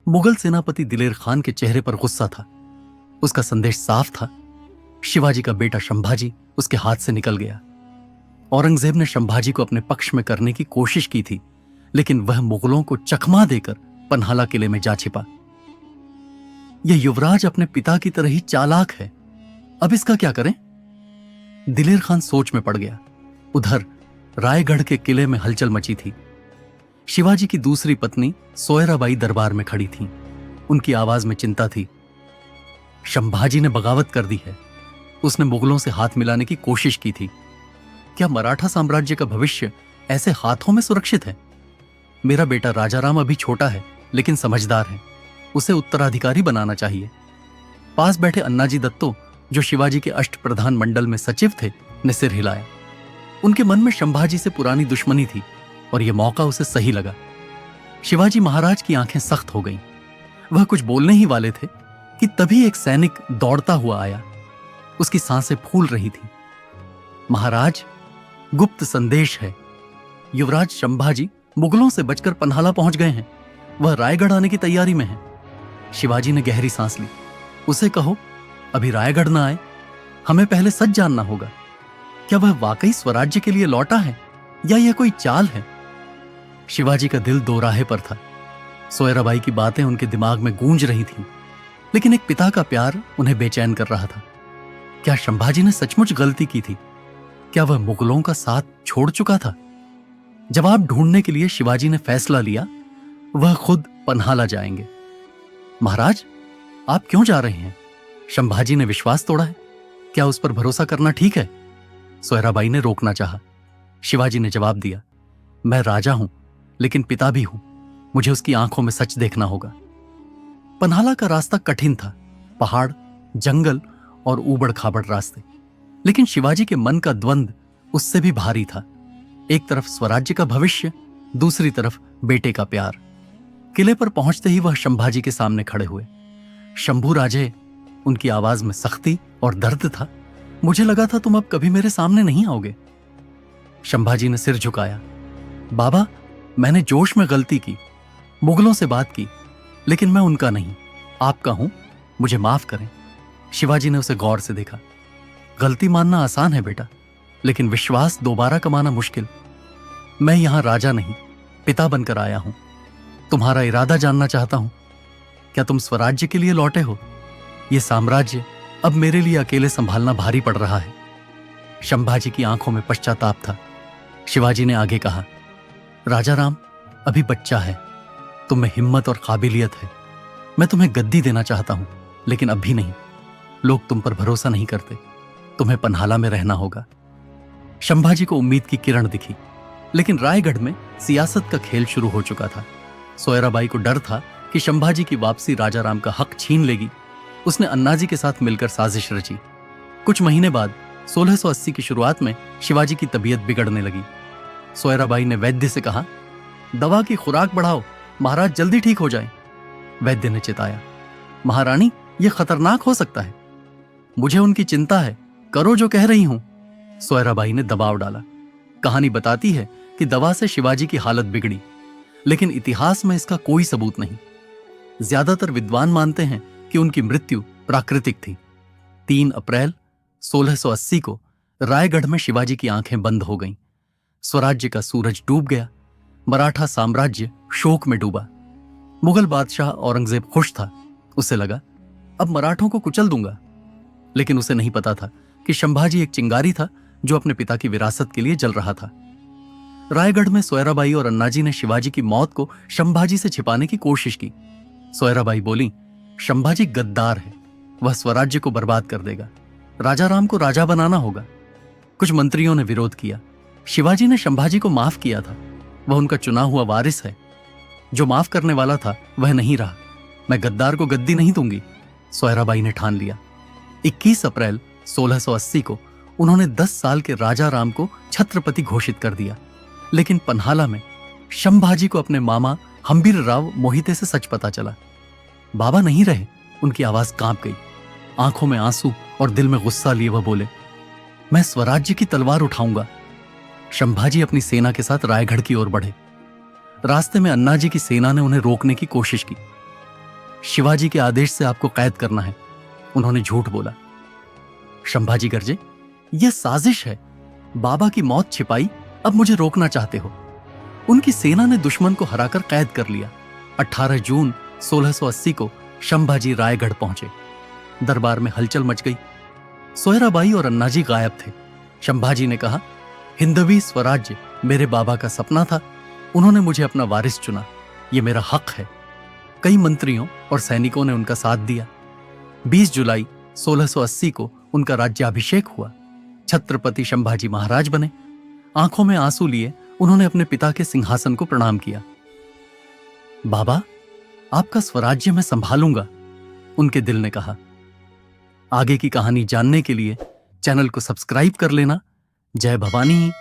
मुगल सेनापति दिलेर खान के चेहरे पर गुस्सा था। उसका संदेश साफ था। शिवाजी का बेटा संभाजी उसके हाथ से निकल गया। औरंगजेब ने संभाजी को अपने पक्ष में करने की कोशिश की थी, लेकिन वह मुगलों को चकमा देकर पन्हाला किले में जा छिपा। यह युवराज अपने पिता की तरह ही चालाक है, अब इसका क्या करें? दिलेर खान सोच में पड़ गया। उधर रायगढ़ के किले में हलचल मची थी। शिवाजी की दूसरी पत्नी सोयराबाई दरबार में खड़ी थी। उनकी आवाज में चिंता थी। संभाजी ने बगावत कर दी है। उसने मुगलों से हाथ मिलाने की कोशिश की थी। क्या मराठा साम्राज्य का भविष्य ऐसे हाथों में सुरक्षित है? मेरा बेटा राजाराम अभी छोटा है, लेकिन समझदार है। उसे उत्तराधिकारी बनाना चाहिए। पास बैठे अन्नाजी दत्तो, जो शिवाजी के अष्टप्रधान मंडल में सचिव थे, ने सिर हिलाया। उनके मन में संभाजी से पुरानी दुश्मनी थी और यह मौका उसे सही लगा। शिवाजी महाराज की आंखें सख्त हो गईं। वह कुछ बोलने ही वाले थे कि तभी एक सैनिक दौड़ता हुआ आया। उसकी सांसें फूल रही थीं। महाराज, गुप्त संदेश है। युवराज संभाजी मुगलों से बचकर पन्हाला पहुंच गए हैं। वह रायगढ़ आने की तैयारी में है। शिवाजी ने गहरी सांस ली। उसे कहो अभी रायगढ़ ना आए। हमें पहले सच जानना होगा। क्या वह वाकई स्वराज्य के लिए लौटा है या यह कोई चाल है? शिवाजी का दिल दो राहे पर था। सोयराबाई की बातें उनके दिमाग में गूंज रही थीं, लेकिन एक पिता का प्यार उन्हें बेचैन कर रहा था। क्या संभाजी ने सचमुच गलती की थी? क्या वह मुगलों का साथ छोड़ चुका था? जवाब ढूंढने के लिए शिवाजी ने फैसला लिया, वह खुद पन्हाला जाएंगे। महाराज, आप क्यों जा रहे हैं? संभाजी ने विश्वास तोड़ा है। क्या उस पर भरोसा करना ठीक है? सोयराबाई ने रोकना चाहा। शिवाजी ने जवाब दिया, मैं राजा हूं, लेकिन पिता भी हूं। मुझे उसकी आंखों में सच देखना होगा। पन्हाला का रास्ता कठिन था। पहाड़, जंगल और ऊबड़ खाबड़ रास्ते। लेकिन शिवाजी के मन का द्वंद उससे भी भारी था। एक तरफ स्वराज्य का भविष्य, दूसरी तरफ बेटे का प्यार। किले पर पहुंचते ही वह संभाजी के सामने खड़े हुए। शंभू राजे, उनकी आवाज में सख्ती और दर्द था। मुझे लगा था तुम अब कभी मेरे सामने नहीं आओगे। संभाजी ने सिर झुकाया। बाबा, मैंने जोश में गलती की, मुगलों से बात की, लेकिन मैं उनका नहीं, आपका हूं। मुझे माफ करें। शिवाजी ने उसे गौर से देखा। गलती मानना आसान है बेटा, लेकिन विश्वास दोबारा कमाना मुश्किल। मैं यहां राजा नहीं, पिता बनकर आया हूं। तुम्हारा इरादा जानना चाहता हूं। क्या तुम स्वराज्य के लिए लौटे हो? यह साम्राज्य अब मेरे लिए अकेले संभालना भारी पड़ रहा है। संभाजी की आंखों में पश्चाताप था। शिवाजी ने आगे कहा, राजाराम अभी बच्चा है। तुम में हिम्मत और काबिलियत है। मैं तुम्हें गद्दी देना चाहता हूं, लेकिन अब भी नहीं। लोग तुम पर भरोसा नहीं करते। तुम्हें पन्हाला में रहना होगा। संभाजी को उम्मीद की किरण दिखी, लेकिन रायगढ़ में सियासत का खेल शुरू हो चुका था। सोयराबाई को डर था कि संभाजी की वापसी राजाराम का हक छीन लेगी। उसने अन्नाजी के साथ मिलकर साजिश रची। कुछ महीने बाद 1680 की शुरुआत में शिवाजी की तबीयत बिगड़ने लगी। सोयराबाई ने वैद्य से कहा, दवा की खुराक बढ़ाओ, महाराज जल्दी ठीक हो जाए। वैद्य ने चिताया, महारानी, यह खतरनाक हो सकता है। मुझे उनकी चिंता है, करो जो कह रही हूं। सोयराबाई ने दबाव डाला। कहानी बताती है कि दवा से शिवाजी की हालत बिगड़ी, लेकिन इतिहास में इसका कोई सबूत नहीं। ज्यादातर विद्वान मानते हैं कि उनकी मृत्यु प्राकृतिक थी। 3 अप्रैल 1680 को रायगढ़ में शिवाजी की आंखें बंद हो गईं। स्वराज्य का सूरज डूब गया। मराठा साम्राज्य शोक में डूबा। मुगल बादशाह औरंगजेब खुश था। उसे लगा, अब मराठों को कुचल दूंगा। लेकिन उसे नहीं पता था कि संभाजी एक चिंगारी था जो अपने पिता की विरासत के लिए जल रहा था। रायगढ़ में सोयराबाई और अन्नाजी ने शिवाजी की मौत को संभाजी से छिपाने की कोशिश की। सोयराबाई बोली, संभाजी गद्दार है। वह स्वराज्य को बर्बाद कर देगा। राजाराम को राजा बनाना होगा। कुछ मंत्रियों ने विरोध किया। शिवाजी ने संभाजी को माफ किया था। वह उनका चुना हुआ वारिस है। जो माफ करने वाला था वह नहीं रहा। मैं गद्दार को गद्दी नहीं दूंगी, सोयराबाई ने ठान लिया। 21 अप्रैल 1680 को उन्होंने 10 साल के राजाराम को छत्रपति घोषित कर दिया। लेकिन पन्हाला में संभाजी को अपने मामा हंबीरराव मोहिते से सच पता चला। बाबा नहीं रहे। उनकी आवाज कांप गई। आंखों में आंसू और दिल में गुस्सा लिए वह बोले, मैं स्वराज्य की तलवार उठाऊंगा। संभाजी अपनी सेना के साथ रायगढ़ की ओर बढ़े। रास्ते में अन्नाजी की सेना ने उन्हें रोकने की कोशिश की। शिवाजी के आदेश से आपको कैद करना है। उन्होंने झूठ बोला। संभाजी गरजे, यह साजिश है। बाबा की मौत छिपाई, अब मुझे रोकना चाहते हो। उनकी सेना ने दुश्मन को हराकर कैद कर लिया। 18 जून 1680 को संभाजी रायगढ़ पहुंचे। दरबार में हलचल मच गई। सोयराबाई और अन्नाजी गायब थे। संभाजी ने कहा, हिंदवी स्वराज्य मेरे बाबा का सपना था, उन्होंने मुझे अपना वारिस चुना, यह मेरा हक है। कई मंत्रियों और सैनिकों ने उनका साथ दिया। 20 जुलाई 1680 को उनका राज्याभिषेक हुआ। छत्रपति संभाजी महाराज बने। आंखों में आंसू लिए उन्होंने अपने पिता के सिंहासन को प्रणाम किया। बाबा, आपका स्वराज्य मैं संभालूंगा, उनके दिल ने कहा। आगे की कहानी जानने के लिए चैनल को सब्सक्राइब कर लेना। जय भवानी।